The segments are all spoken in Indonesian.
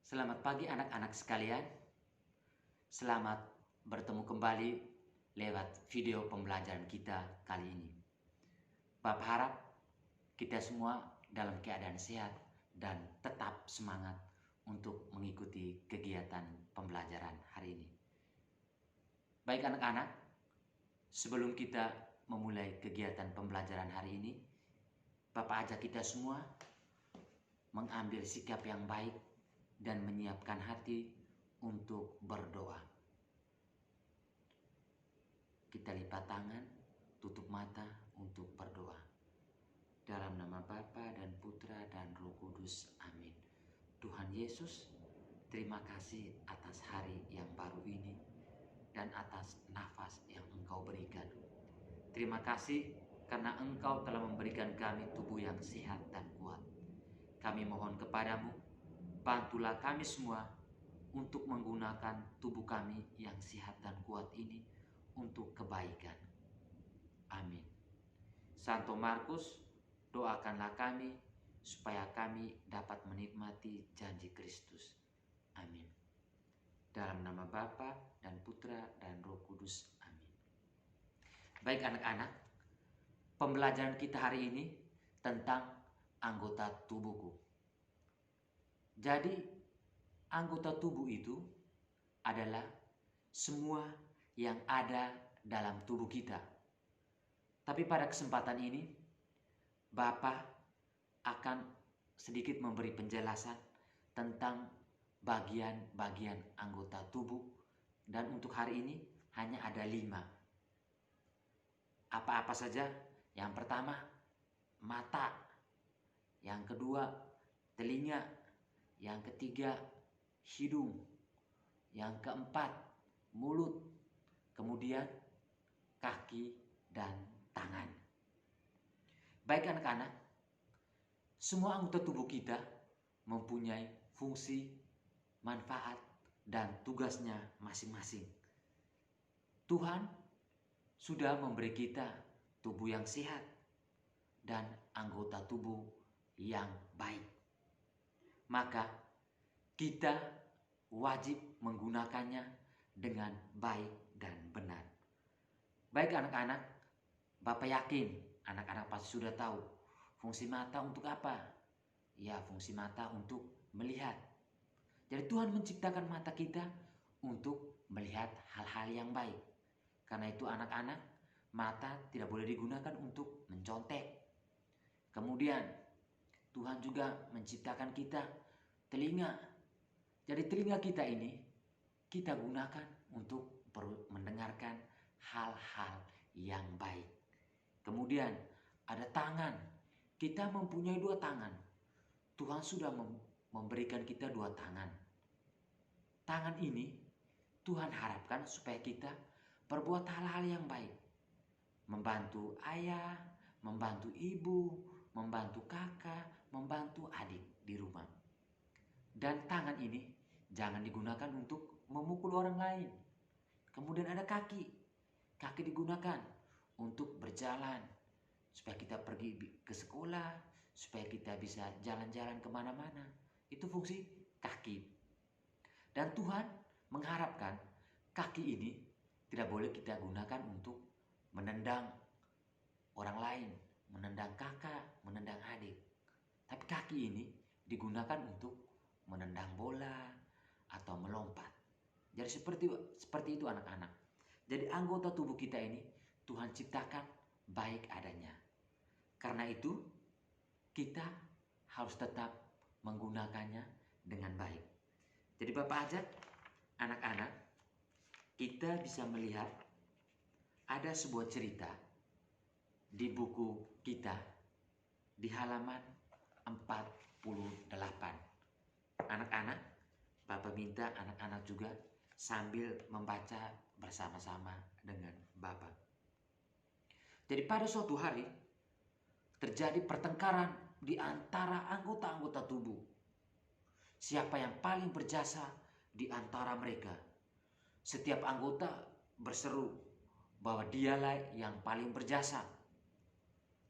Selamat pagi anak-anak sekalian. Selamat bertemu kembali lewat video pembelajaran kita kali ini. Bapak harap kita semua dalam keadaan sehat dan tetap semangat untuk mengikuti kegiatan pembelajaran hari ini. Baik anak-anak, sebelum kita memulai kegiatan pembelajaran hari ini, Bapak ajak kita semua mengambil sikap yang baik dan menyiapkan hati untuk berdoa. Kita lipat tangan, tutup mata untuk berdoa. Dalam nama Bapa dan Putra dan Roh Kudus. Amin. Tuhan Yesus, terima kasih atas hari yang baru ini dan atas nafas yang Engkau berikan. Terima kasih karena Engkau telah memberikan kami tubuh yang sehat dan kuat. Kami mohon kepadamu, bantulah kami semua untuk menggunakan tubuh kami yang sehat dan kuat ini untuk kebaikan. Amin. Santo Markus, doakanlah kami supaya kami dapat menikmati janji Kristus. Amin. Dalam nama Bapa dan Putra dan Roh Kudus. Amin. Baik anak-anak, pembelajaran kita hari ini tentang anggota tubuhku. Jadi, anggota tubuh itu adalah semua yang ada dalam tubuh kita. Tapi pada kesempatan ini, Bapak akan sedikit memberi penjelasan tentang bagian-bagian anggota tubuh. Dan untuk hari ini hanya ada 5. Apa-apa saja? Yang pertama, mata. Yang kedua, telinga. Yang ketiga, hidung. Yang keempat, mulut. Kemudian kaki dan tangan. Baik anak-anak, semua anggota tubuh kita mempunyai fungsi, manfaat, dan tugasnya masing-masing. Tuhan sudah memberi kita tubuh yang sehat dan anggota tubuh yang baik. Maka kita wajib menggunakannya dengan baik dan benar. Baik anak-anak, Bapak yakin anak-anak pasti sudah tahu fungsi mata untuk apa? Ya, fungsi mata untuk melihat. Jadi Tuhan menciptakan mata kita untuk melihat hal-hal yang baik. Karena itu anak-anak, mata tidak boleh digunakan untuk mencontek. Kemudian Tuhan juga menciptakan kita telinga. Jadi telinga kita ini kita gunakan untuk mendengarkan hal-hal yang baik. Kemudian ada tangan. Kita mempunyai 2 tangan. Tuhan sudah memberikan kita 2 tangan. Tangan ini Tuhan harapkan supaya kita berbuat hal-hal yang baik. Membantu ayah, membantu ibu, membantu kakak, membantu adik di rumah. Dan tangan ini jangan digunakan untuk memukul orang lain. Kemudian ada kaki. Kaki digunakan untuk berjalan, supaya kita pergi ke sekolah, supaya kita bisa jalan-jalan kemana-mana. Itu fungsi kaki. Dan Tuhan mengharapkan kaki ini tidak boleh kita gunakan untuk menendang orang lain, menendang kakak, menendang adik. Tapi kaki ini digunakan untuk menendang bola atau melompat. Jadi seperti itu anak-anak. Jadi anggota tubuh kita ini Tuhan ciptakan baik adanya. Karena itu kita harus tetap menggunakannya dengan baik. Jadi Bapak ajak anak-anak, kita bisa melihat ada sebuah cerita di buku kita di halaman 48. Anak-anak, Bapak minta anak-anak juga sambil membaca bersama-sama dengan Bapak. Jadi pada suatu hari terjadi pertengkaran di antara anggota-anggota tubuh. Siapa yang paling berjasa di antara mereka? Setiap anggota berseru bahwa dialah yang paling berjasa.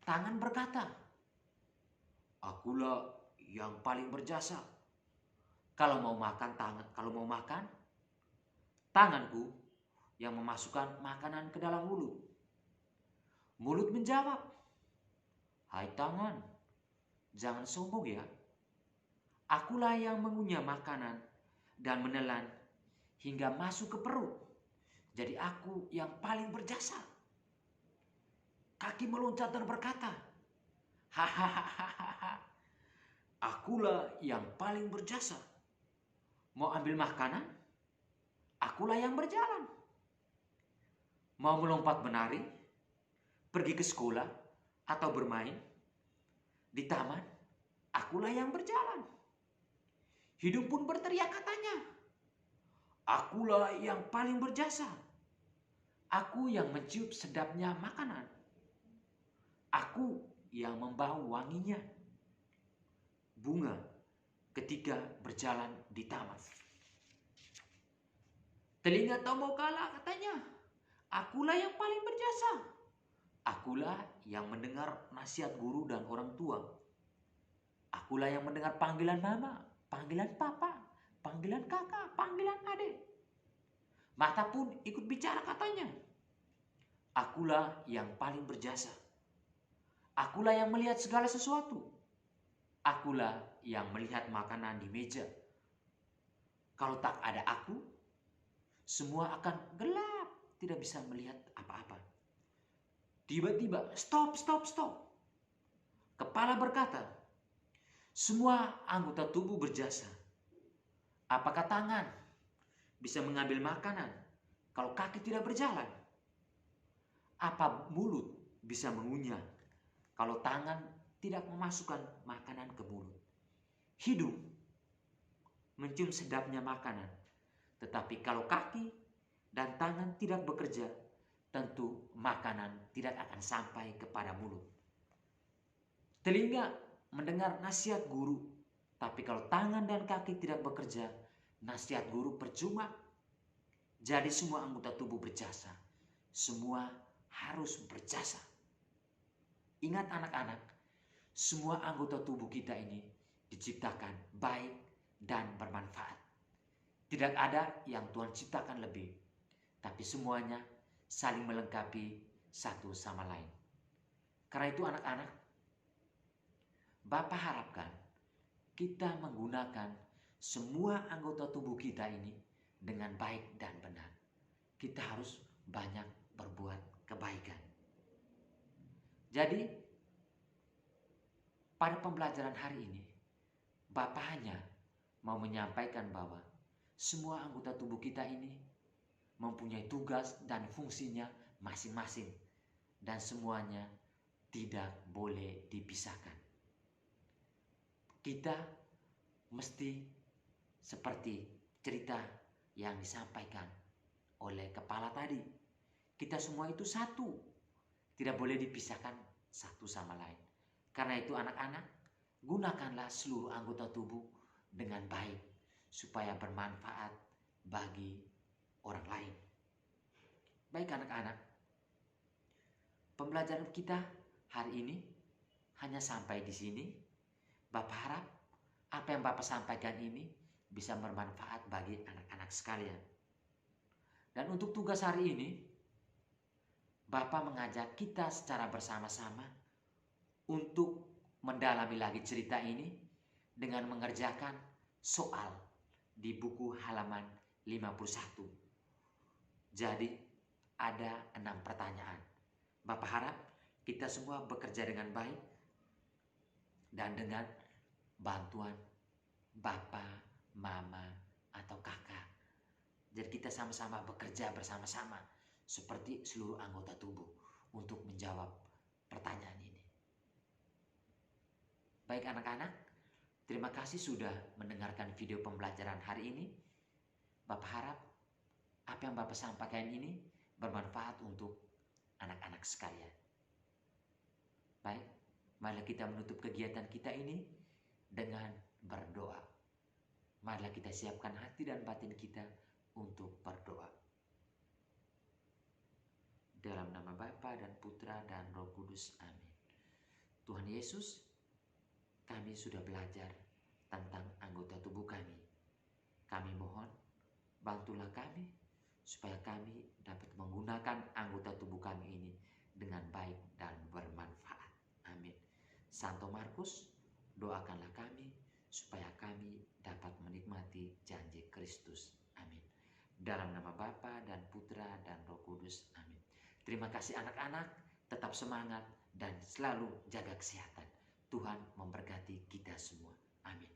Tangan berkata, akulah yang paling berjasa. Kalau mau makan, tanganku yang memasukkan makanan ke dalam mulut. Mulut menjawab, "Hai tangan, jangan sombong ya. Akulah yang mengunyah makanan dan menelan hingga masuk ke perut. Jadi aku yang paling berjasa." Kaki meloncat dan berkata, "Hahaha, akulah yang paling berjasa. Mau ambil makanan? Akulah yang berjalan. Mau melompat menari, pergi ke sekolah, atau bermain di taman? Akulah yang berjalan." Hidung pun berteriak katanya, "Akulah yang paling berjasa. Aku yang mencium sedapnya makanan. Aku yang membau wanginya bunga ketika berjalan di taman." Telinga tombol kalah katanya, "Akulah yang paling berjasa. Akulah yang mendengar nasihat guru dan orang tua. Akulah yang mendengar panggilan mama, panggilan papa, panggilan kakak, panggilan adik. Mata pun ikut bicara katanya, akulah yang paling berjasa. Akulah yang melihat segala sesuatu. Akulah yang melihat makanan di meja. Kalau tak ada aku, semua akan gelap, tidak bisa melihat apa-apa." Tiba-tiba, stop. Kepala berkata, "Semua anggota tubuh berjasa. Apakah tangan bisa mengambil makanan kalau kaki tidak berjalan? Apa mulut bisa mengunyah kalau tangan tidak memasukkan makanan ke mulut? Hidung mencium sedapnya makanan, tetapi kalau kaki dan tangan tidak bekerja, tentu makanan tidak akan sampai kepada mulut. Telinga mendengar nasihat guru, tapi kalau tangan dan kaki tidak bekerja, nasihat guru percuma. Jadi semua anggota tubuh berjasa. Semua harus berjasa." Ingat anak-anak, semua anggota tubuh kita ini diciptakan baik dan bermanfaat. Tidak ada yang Tuhan ciptakan lebih, tapi semuanya saling melengkapi satu sama lain. Karena itu anak-anak, Bapak harapkan kita menggunakan semua anggota tubuh kita ini dengan baik dan benar. Kita harus banyak berbuat kebaikan. Jadi, pada pembelajaran hari ini, Bapak hanya mau menyampaikan bahwa semua anggota tubuh kita ini mempunyai tugas dan fungsinya masing-masing, dan semuanya tidak boleh dipisahkan. Kita mesti seperti cerita yang disampaikan oleh kepala tadi. Kita semua itu satu, tidak boleh dipisahkan satu sama lain. Karena itu anak-anak, gunakanlah seluruh anggota tubuh dengan baik supaya bermanfaat bagi orang lain. Baik anak-anak, pembelajaran kita hari ini hanya sampai di sini. Bapak harap apa yang Bapak sampaikan ini bisa bermanfaat bagi anak-anak sekalian. Dan untuk tugas hari ini, Bapak mengajak kita secara bersama-sama untuk mendalami lagi cerita ini dengan mengerjakan soal di buku halaman 51. Jadi ada 6 pertanyaan. Bapak harap kita semua bekerja dengan baik dan dengan bantuan Bapak, Mama, atau Kakak. Jadi kita sama-sama bekerja bersama-sama seperti seluruh anggota tubuh untuk menjawab pertanyaan ini. Baik anak-anak, terima kasih sudah mendengarkan video pembelajaran hari ini. Bapak harap apa yang Bapak sampaikan ini bermanfaat untuk anak-anak sekalian. Baik, marilah kita menutup kegiatan kita ini dengan berdoa. Marilah kita siapkan hati dan batin kita untuk berdoa. Dalam nama Bapa dan Putra dan Roh Kudus, amin. Tuhan Yesus, kami sudah belajar tentang anggota tubuh kami. Kami mohon, bantulah kami supaya kami dapat menggunakan anggota tubuh kami ini dengan baik dan bermanfaat. Amin. Santo Markus, doakanlah kami supaya kami dapat menikmati janji Kristus. Amin. Dalam nama Bapa dan Putra dan Roh Kudus. Amin. Terima kasih anak-anak, tetap semangat dan selalu jaga kesehatan. Tuhan memberkati kita semua. Amin.